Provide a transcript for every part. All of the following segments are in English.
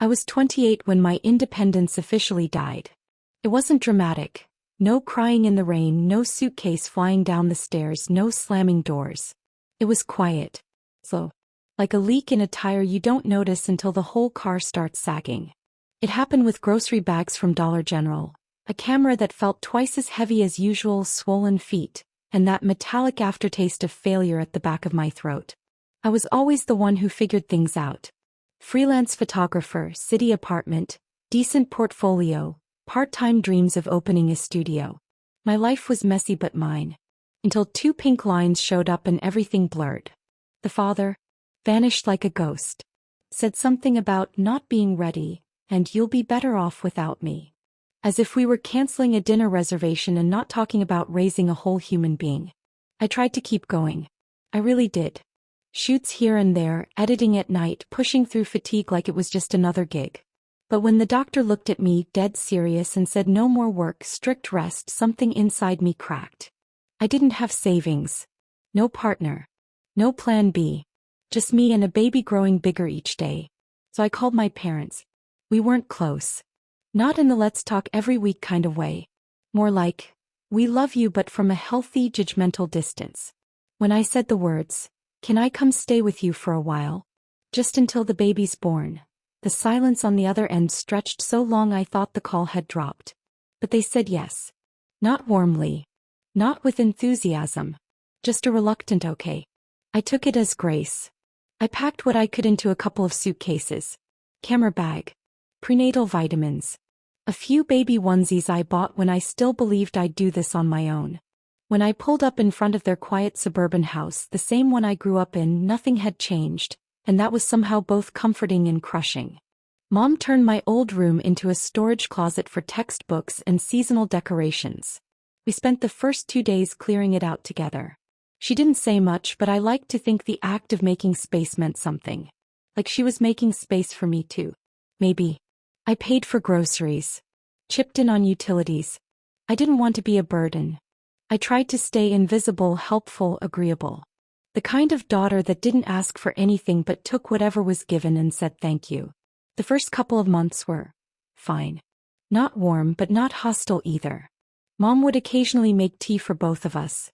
I was 28 when my independence officially died. It wasn't dramatic. No crying in the rain, no suitcase flying down the stairs, no slamming doors. It was quiet. Slow. Like a leak in a tire you don't notice until the whole car starts sagging. It happened with grocery bags from Dollar General, a camera that felt twice as heavy as usual, swollen feet, and that metallic aftertaste of failure at the back of my throat. I was always the one who figured things out. Freelance photographer, city apartment, decent portfolio, part-time dreams of opening a studio. My life was messy but mine. Until 2 pink lines showed up and everything blurred. The father vanished like a ghost. Said something about not being ready, and you'll be better off without me. As if we were canceling a dinner reservation and not talking about raising a whole human being. I tried to keep going. I really did. Shoots here and there, editing at night, pushing through fatigue like it was just another gig. But when the doctor looked at me, dead serious, and said no more work, strict rest, something inside me cracked. I didn't have savings. No partner. No plan B. Just me and a baby growing bigger each day. So I called my parents. We weren't close. Not in the let's talk every week kind of way. More like, we love you but from a healthy, judgmental distance. When I said the words, can I come stay with you for a while? Just until the baby's born. The silence on the other end stretched so long I thought the call had dropped. But they said yes. Not warmly. Not with enthusiasm. Just a reluctant okay. I took it as grace. I packed what I could into a couple of suitcases. Camera bag. Prenatal vitamins. A few baby onesies I bought when I still believed I'd do this on my own. When I pulled up in front of their quiet suburban house, the same one I grew up in, nothing had changed, and that was somehow both comforting and crushing. Mom turned my old room into a storage closet for textbooks and seasonal decorations. We spent the first 2 days clearing it out together. She didn't say much, but I liked to think the act of making space meant something. Like she was making space for me too. Maybe. I paid for groceries. Chipped in on utilities. I didn't want to be a burden. I tried to stay invisible, helpful, agreeable. The kind of daughter that didn't ask for anything but took whatever was given and said thank you. The first couple of months were fine. Not warm but not hostile either. Mom would occasionally make tea for both of us.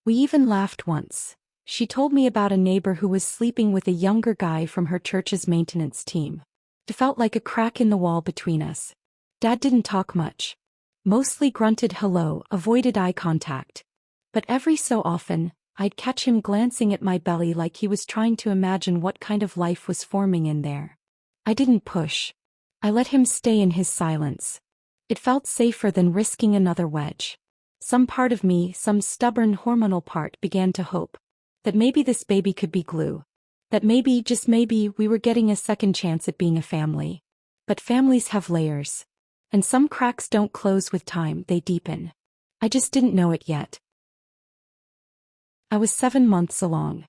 We even laughed once. She told me about a neighbor who was sleeping with a younger guy from her church's maintenance team. It felt like a crack in the wall between us. Dad didn't talk much. Mostly grunted hello, avoided eye contact. But every so often, I'd catch him glancing at my belly like he was trying to imagine what kind of life was forming in there. I didn't push. I let him stay in his silence. It felt safer than risking another wedge. Some part of me, some stubborn hormonal part, began to hope that maybe this baby could be glue. That maybe, just maybe, we were getting a second chance at being a family. But families have layers. And some cracks don't close with time, they deepen. I just didn't know it yet. I was 7 months along.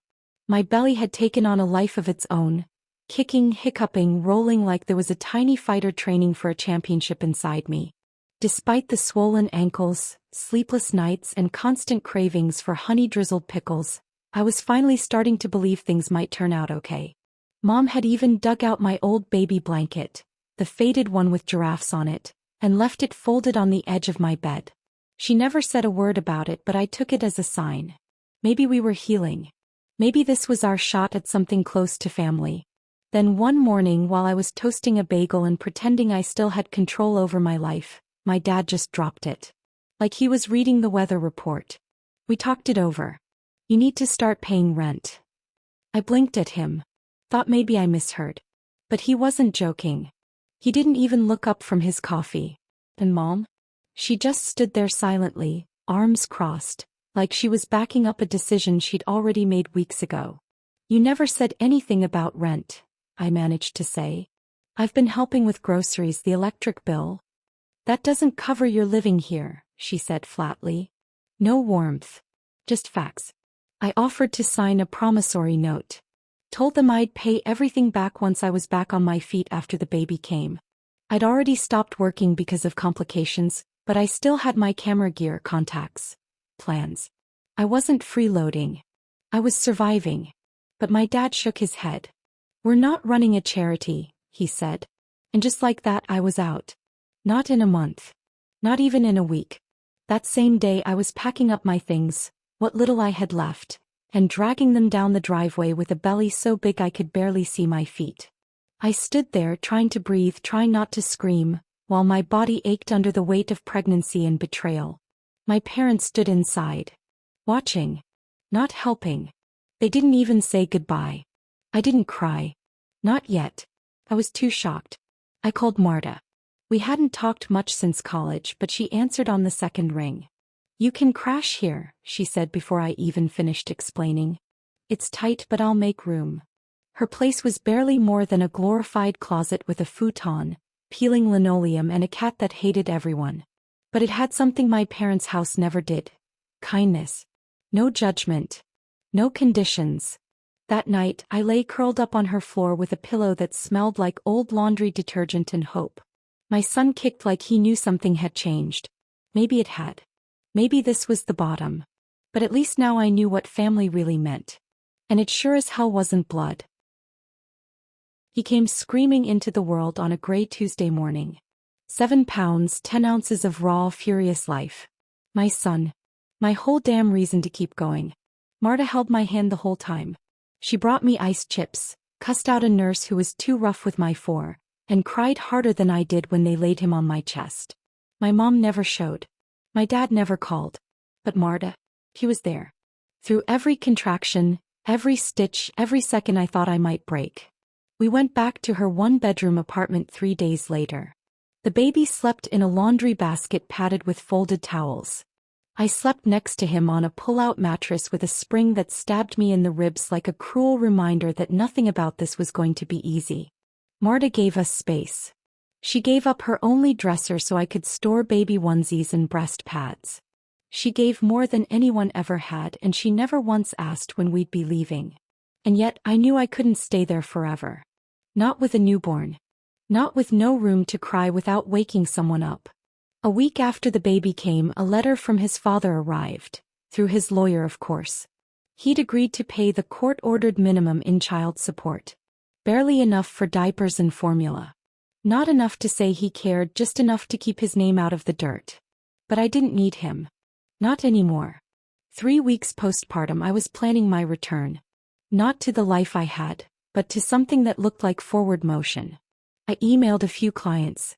My belly had taken on a life of its own, kicking, hiccuping, rolling like there was a tiny fighter training for a championship inside me. Despite the swollen ankles, sleepless nights, and constant cravings for honey-drizzled pickles, I was finally starting to believe things might turn out okay. Mom had even dug out my old baby blanket, the faded one with giraffes on it, and left it folded on the edge of my bed. She never said a word about it, but I took it as a sign. Maybe we were healing. Maybe this was our shot at something close to family. Then one morning, while I was toasting a bagel and pretending I still had control over my life, my dad just dropped it. Like he was reading the weather report. We talked it over. You need to start paying rent. I blinked at him. Thought maybe I misheard. But he wasn't joking. He didn't even look up from his coffee. And Mom? She just stood there silently, arms crossed, like she was backing up a decision she'd already made weeks ago. You never said anything about rent, I managed to say. I've been helping with groceries, the electric bill. That doesn't cover your living here, she said flatly. No warmth. Just facts. I offered to sign a promissory note. Told them I'd pay everything back once I was back on my feet after the baby came. I'd already stopped working because of complications, but I still had my camera gear, contacts, plans. I wasn't freeloading. I was surviving. But my dad shook his head. We're not running a charity, he said. And just like that I was out. Not in a month. Not even in a week. That same day I was packing up my things, what little I had left, and dragging them down the driveway with a belly so big I could barely see my feet. I stood there trying to breathe, trying not to scream, while my body ached under the weight of pregnancy and betrayal. My parents stood inside. Watching. Not helping. They didn't even say goodbye. I didn't cry. Not yet. I was too shocked. I called Marta. We hadn't talked much since college, but she answered on the second ring. "You can crash here," she said before I even finished explaining. "It's tight, but I'll make room." Her place was barely more than a glorified closet with a futon, peeling linoleum, and a cat that hated everyone. But it had something my parents' house never did. Kindness. No judgment. No conditions. That night, I lay curled up on her floor with a pillow that smelled like old laundry detergent and hope. My son kicked like he knew something had changed. Maybe it had. Maybe this was the bottom. But at least now I knew what family really meant. And it sure as hell wasn't blood. He came screaming into the world on a gray Tuesday morning. 7 pounds, 10 ounces of raw, furious life. My son. My whole damn reason to keep going. Marta held my hand the whole time. She brought me iced chips, cussed out a nurse who was too rough with my 4, and cried harder than I did when they laid him on my chest. My mom never showed. My dad never called. But Marta, he was there. Through every contraction, every stitch, every second I thought I might break. We went back to her 1-bedroom apartment 3 days later. The baby slept in a laundry basket padded with folded towels. I slept next to him on a pull-out mattress with a spring that stabbed me in the ribs like a cruel reminder that nothing about this was going to be easy. Marta gave us space. She gave up her only dresser so I could store baby onesies and breast pads. She gave more than anyone ever had, and she never once asked when we'd be leaving. And yet I knew I couldn't stay there forever. Not with a newborn. Not with no room to cry without waking someone up. A week after the baby came, a letter from his father arrived, through his lawyer of course. He'd agreed to pay the court-ordered minimum in child support. Barely enough for diapers and formula. Not enough to say he cared, just enough to keep his name out of the dirt. But I didn't need him. Not anymore. 3 weeks postpartum I was planning my return. Not to the life I had, but to something that looked like forward motion. I emailed a few clients.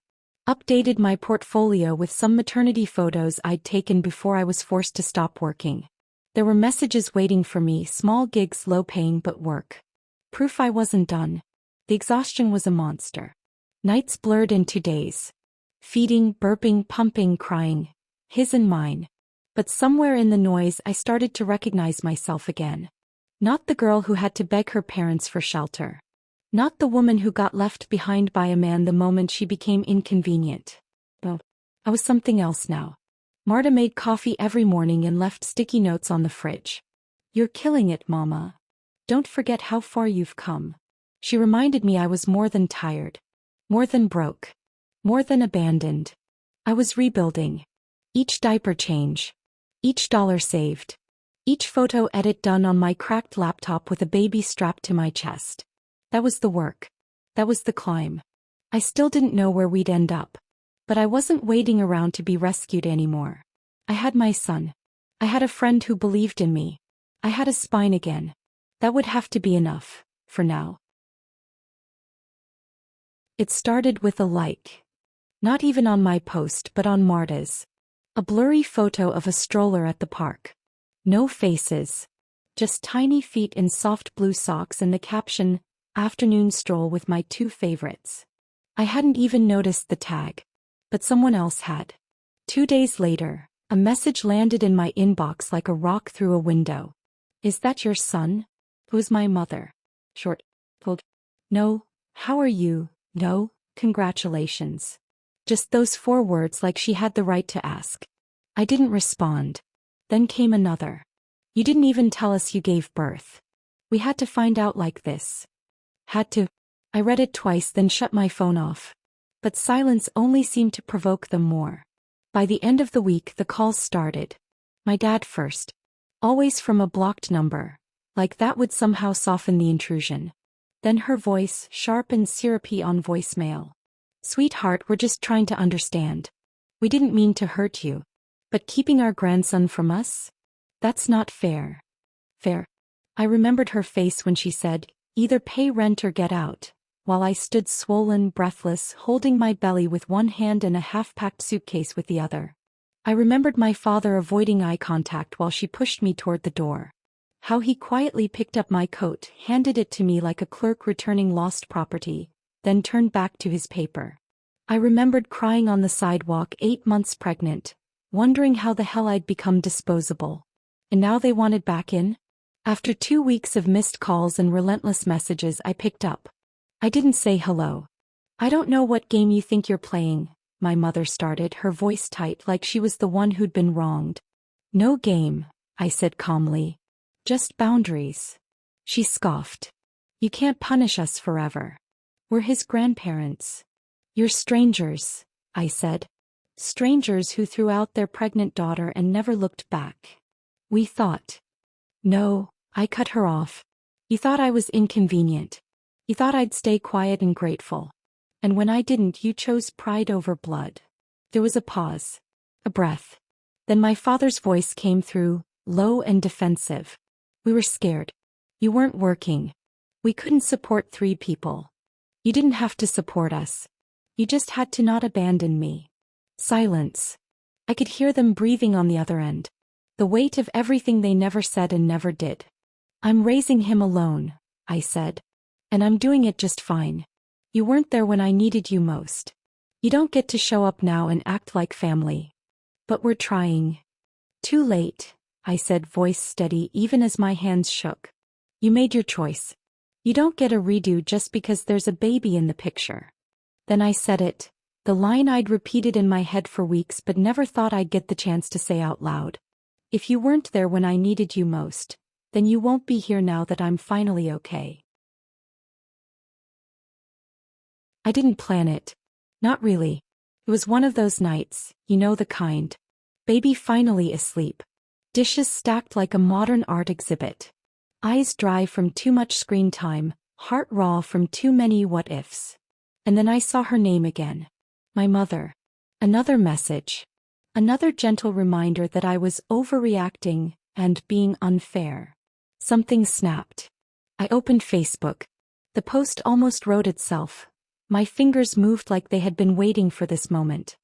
Updated my portfolio with some maternity photos I'd taken before I was forced to stop working. There were messages waiting for me, small gigs, low paying but work. Proof I wasn't done. The exhaustion was a monster. Nights blurred into days. Feeding, burping, pumping, crying. His and mine. But somewhere in the noise I started to recognize myself again. Not the girl who had to beg her parents for shelter. Not the woman who got left behind by a man the moment she became inconvenient. No, I was something else now. Marta made coffee every morning and left sticky notes on the fridge. "You're killing it, Mama. Don't forget how far you've come." She reminded me I was more than tired. More than broke. More than abandoned. I was rebuilding. Each diaper change. Each dollar saved. Each photo edit done on my cracked laptop with a baby strapped to my chest. That was the work. That was the climb. I still didn't know where we'd end up. But I wasn't waiting around to be rescued anymore. I had my son. I had a friend who believed in me. I had a spine again. That would have to be enough, for now. It started with a like. Not even on my post, but on Marta's. A blurry photo of a stroller at the park. No faces. Just tiny feet in soft blue socks and the caption, "Afternoon stroll with my 2 favorites." I hadn't even noticed the tag. But someone else had. 2 days later, a message landed in my inbox like a rock through a window. "Is that your son?" It was my mother. Short. Pulled. "No, how are you? No, congratulations." Just those 4 words, like she had the right to ask. I didn't respond. Then came another. "You didn't even tell us you gave birth. We had to find out like this." Had to. I read it twice, then shut my phone off. But silence only seemed to provoke them more. By the end of the week the calls started. My dad first. Always from a blocked number. Like that would somehow soften the intrusion. Then her voice, sharp and syrupy on voicemail. Sweetheart, we're just trying to understand. We didn't mean to hurt you. But keeping our grandson from us? That's not fair. Fair. I remembered her face when she said, either pay rent or get out, while I stood swollen, breathless, holding my belly with one hand and a half-packed suitcase with the other. I remembered my father avoiding eye contact while she pushed me toward the door. How he quietly picked up my coat, handed it to me like a clerk returning lost property, then turned back to his paper. I remembered crying on the sidewalk 8 months pregnant, wondering how the hell I'd become disposable. And now they wanted back in? After 2 weeks of missed calls and relentless messages, I picked up. I didn't say hello. I don't know what game you think you're playing, my mother started, her voice tight like she was the one who'd been wronged. No game, I said calmly. Just boundaries. She scoffed. You can't punish us forever. We're his grandparents. You're strangers, I said. Strangers who threw out their pregnant daughter and never looked back. We thought. No, I cut her off. You thought I was inconvenient. You thought I'd stay quiet and grateful. And when I didn't, you chose pride over blood. There was a pause. A breath. Then my father's voice came through, low and defensive. We were scared. You weren't working. We couldn't support 3 people. You didn't have to support us. You just had to not abandon me. Silence. I could hear them breathing on the other end. The weight of everything they never said and never did. I'm raising him alone, I said. And I'm doing it just fine. You weren't there when I needed you most. You don't get to show up now and act like family. But we're trying. Too late, I said, voice steady even as my hands shook. You made your choice. You don't get a redo just because there's a baby in the picture. Then I said it, the line I'd repeated in my head for weeks but never thought I'd get the chance to say out loud. If you weren't there when I needed you most, then you won't be here now that I'm finally okay. I didn't plan it. Not really. It was one of those nights, you know the kind. Baby finally asleep. Dishes stacked like a modern art exhibit. Eyes dry from too much screen time, heart raw from too many what-ifs. And then I saw her name again. My mother. Another message. Another gentle reminder that I was overreacting and being unfair. Something snapped. I opened Facebook. The post almost wrote itself. My fingers moved like they had been waiting for this moment.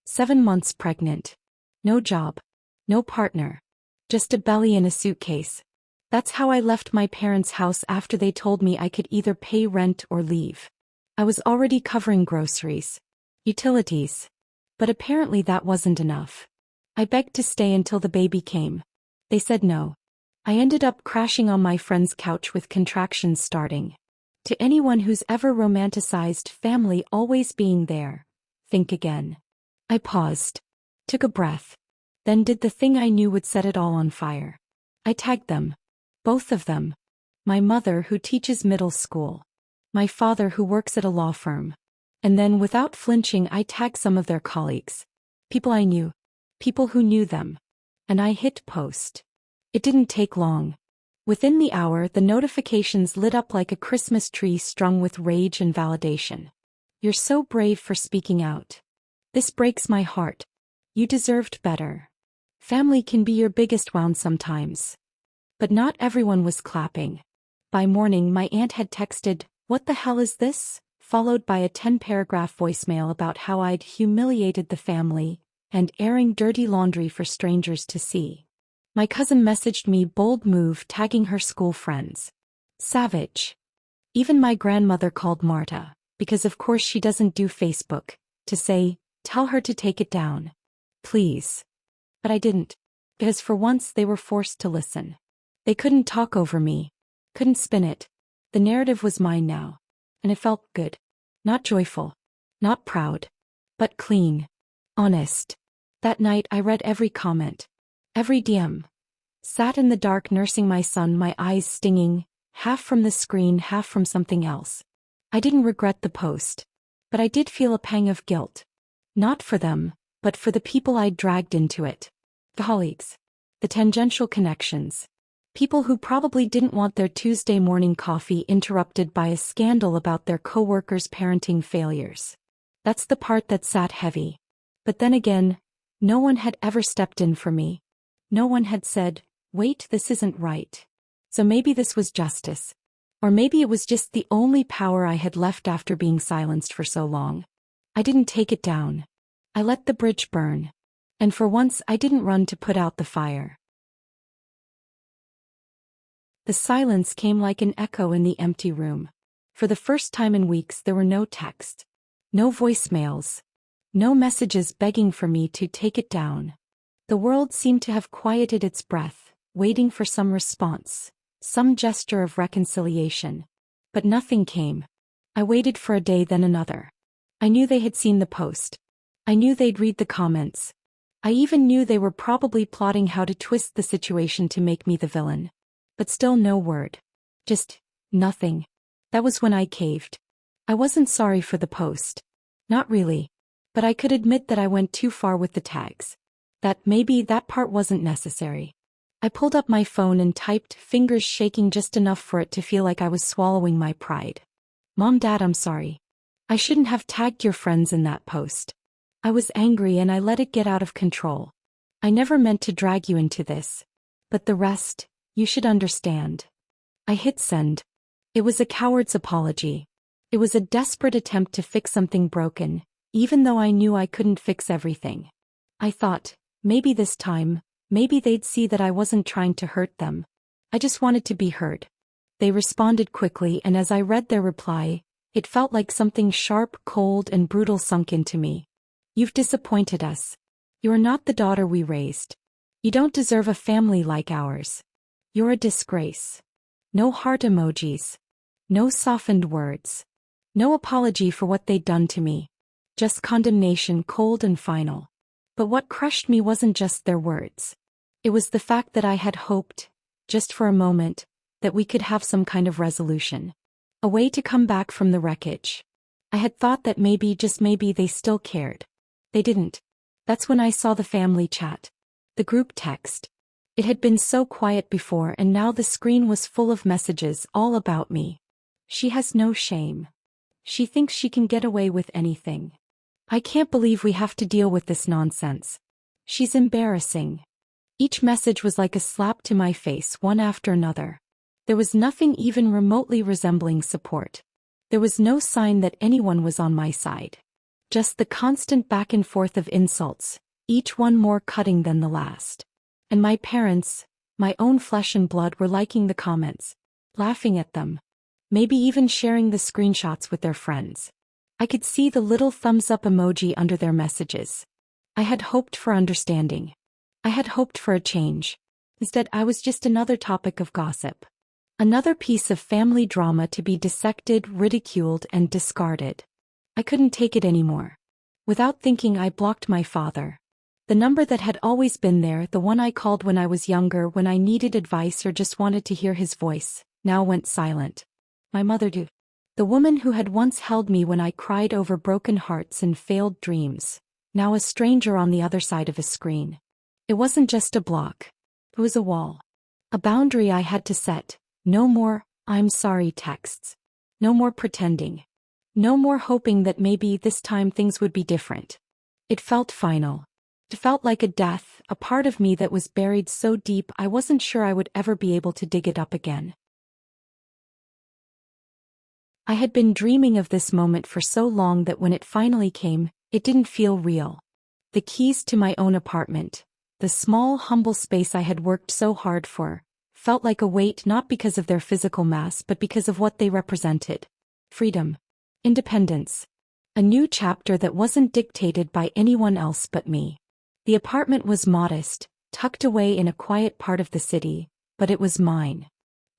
7 months pregnant. No job. No partner. Just a belly in a suitcase. That's how I left my parents' house after they told me I could either pay rent or leave. I was already covering groceries. Utilities. But apparently that wasn't enough. I begged to stay until the baby came. They said no. I ended up crashing on my friend's couch with contractions starting. To anyone who's ever romanticized family always being there, think again. I paused. Took a breath. Then did the thing I knew would set it all on fire. I tagged them. Both of them. My mother who teaches middle school. My father who works at a law firm. And then without flinching I tagged some of their colleagues. People I knew. People who knew them. And I hit post. It didn't take long. Within the hour the notifications lit up like a Christmas tree strung with rage and validation. You're so brave for speaking out. This breaks my heart. You deserved better. Family can be your biggest wound sometimes. But not everyone was clapping. By morning my aunt had texted, "What the hell is this?" followed by a 10-paragraph voicemail about how I'd humiliated the family and airing dirty laundry for strangers to see. My cousin messaged me, bold move, tagging her school friends. Savage. Even my grandmother called Marta, because of course she doesn't do Facebook, to say, "Tell her to take it down. Please." But I didn't. Because for once they were forced to listen. They couldn't talk over me. Couldn't spin it. The narrative was mine now. And it felt good. Not joyful. Not proud. But clean. Honest. That night I read every comment. Every DM. Sat in the dark nursing my son, my eyes stinging, half from the screen, half from something else. I didn't regret the post. But I did feel a pang of guilt. Not for them, but for the people I'd dragged into it. The colleagues. The tangential connections. People who probably didn't want their Tuesday morning coffee interrupted by a scandal about their coworkers' parenting failures. That's the part that sat heavy. But then again, no one had ever stepped in for me. No one had said, "Wait, this isn't right." So maybe this was justice. Or maybe it was just the only power I had left after being silenced for so long. I didn't take it down. I let the bridge burn. And for once I didn't run to put out the fire. The silence came like an echo in the empty room. For the first time in weeks there were no texts. No voicemails. No messages begging for me to take it down. The world seemed to have quieted its breath, waiting for some response, some gesture of reconciliation. But nothing came. I waited for a day, then another. I knew they had seen the post. I knew they'd read the comments. I even knew they were probably plotting how to twist the situation to make me the villain. But still no word. Just nothing. That was when I caved. I wasn't sorry for the post. Not really. But I could admit that I went too far with the tags. That maybe that part wasn't necessary. I pulled up my phone and typed, fingers shaking just enough for it to feel like I was swallowing my pride. "Mom, Dad, I'm sorry. I shouldn't have tagged your friends in that post. I was angry and I let it get out of control. I never meant to drag you into this. But the rest, you should understand." I hit send. It was a coward's apology. It was a desperate attempt to fix something broken, even though I knew I couldn't fix everything. I thought, maybe this time, maybe they'd see that I wasn't trying to hurt them. I just wanted to be heard. They responded quickly, and as I read their reply, it felt like something sharp, cold, and brutal sunk into me. "You've disappointed us. You're not the daughter we raised. You don't deserve a family like ours. You're a disgrace." No heart emojis. No softened words. No apology for what they'd done to me. Just condemnation, cold and final. But what crushed me wasn't just their words. It was the fact that I had hoped, just for a moment, that we could have some kind of resolution. A way to come back from the wreckage. I had thought that maybe, just maybe, they still cared. They didn't. That's when I saw the family chat. The group text. It had been so quiet before, and now the screen was full of messages all about me. "She has no shame. She thinks she can get away with anything. I can't believe we have to deal with this nonsense. She's embarrassing." Each message was like a slap to my face, one after another. There was nothing even remotely resembling support. There was no sign that anyone was on my side. Just the constant back and forth of insults, each one more cutting than the last. And my parents, my own flesh and blood, were liking the comments, laughing at them, maybe even sharing the screenshots with their friends. I could see the little thumbs up emoji under their messages. I had hoped for understanding. I had hoped for a change. Instead, I was just another topic of gossip. Another piece of family drama to be dissected, ridiculed, and discarded. I couldn't take it anymore. Without thinking, I blocked my father. The number that had always been there, the one I called when I was younger, when I needed advice or just wanted to hear his voice, now went silent. My mother too. The woman who had once held me when I cried over broken hearts and failed dreams, now a stranger on the other side of a screen. It wasn't just a block. It was a wall. A boundary I had to set. No more "I'm sorry" texts. No more pretending. No more hoping that maybe this time things would be different. It felt final. It felt like a death, a part of me that was buried so deep I wasn't sure I would ever be able to dig it up again. I had been dreaming of this moment for so long that when it finally came, it didn't feel real. The keys to my own apartment, the small, humble space I had worked so hard for, felt like a weight, not because of their physical mass but because of what they represented. Freedom. Independence. A new chapter that wasn't dictated by anyone else but me. The apartment was modest, tucked away in a quiet part of the city, but it was mine.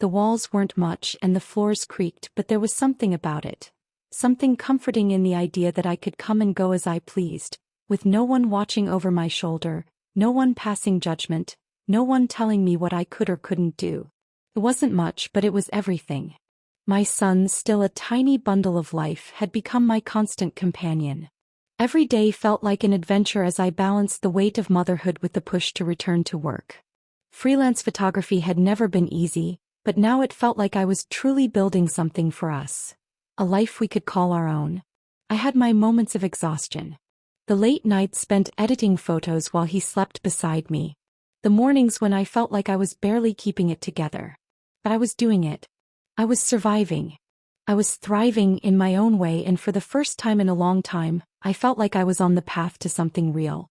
The walls weren't much and the floors creaked, but there was something about it. Something comforting in the idea that I could come and go as I pleased, with no one watching over my shoulder, no one passing judgment, no one telling me what I could or couldn't do. It wasn't much, but it was everything. My son, still a tiny bundle of life, had become my constant companion. Every day felt like an adventure as I balanced the weight of motherhood with the push to return to work. Freelance photography had never been easy, but now it felt like I was truly building something for us. A life we could call our own. I had my moments of exhaustion. The late nights spent editing photos while he slept beside me. The mornings when I felt like I was barely keeping it together. But I was doing it. I was surviving. I was thriving in my own way, and for the first time in a long time, I felt like I was on the path to something real.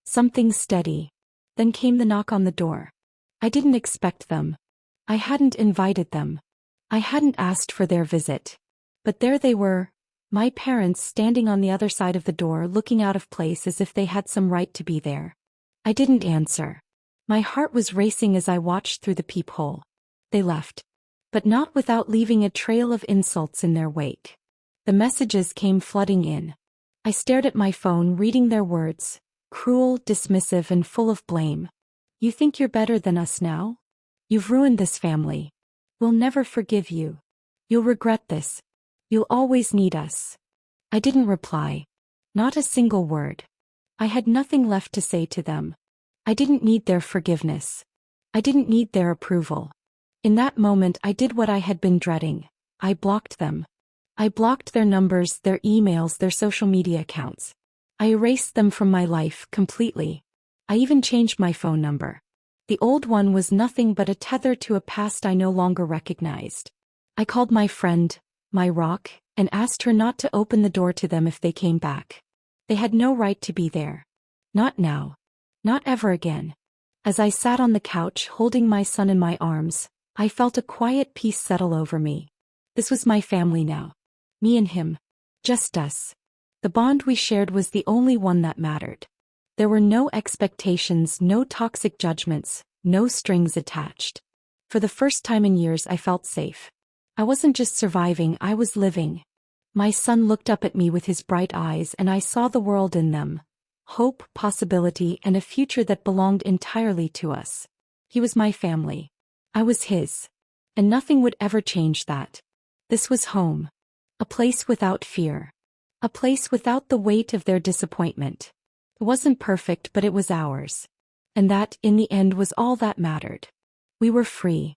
Something steady. Then came the knock on the door. I didn't expect them. I hadn't invited them. I hadn't asked for their visit. But there they were, my parents standing on the other side of the door, looking out of place as if they had some right to be there. I didn't answer. My heart was racing as I watched through the peephole. They left. But not without leaving a trail of insults in their wake. The messages came flooding in. I stared at my phone, reading their words, cruel, dismissive, and full of blame. You think you're better than us now? You've ruined this family. We'll never forgive you. You'll regret this. You'll always need us. I didn't reply. Not a single word. I had nothing left to say to them. I didn't need their forgiveness. I didn't need their approval. In that moment, I did what I had been dreading. I blocked them. I blocked their numbers, their emails, their social media accounts. I erased them from my life completely. I even changed my phone number. The old one was nothing but a tether to a past I no longer recognized. I called my friend, my rock, and asked her not to open the door to them if they came back. They had no right to be there. Not now. Not ever again. As I sat on the couch holding my son in my arms, I felt a quiet peace settle over me. This was my family now. Me and him. Just us. The bond we shared was the only one that mattered. There were no expectations, no toxic judgments, no strings attached. For the first time in years, I felt safe. I wasn't just surviving, I was living. My son looked up at me with his bright eyes, and I saw the world in them. Hope, possibility, and a future that belonged entirely to us. He was my family. I was his. And nothing would ever change that. This was home. A place without fear. A place without the weight of their disappointment. It wasn't perfect, but it was ours. And that, in the end, was all that mattered. We were free.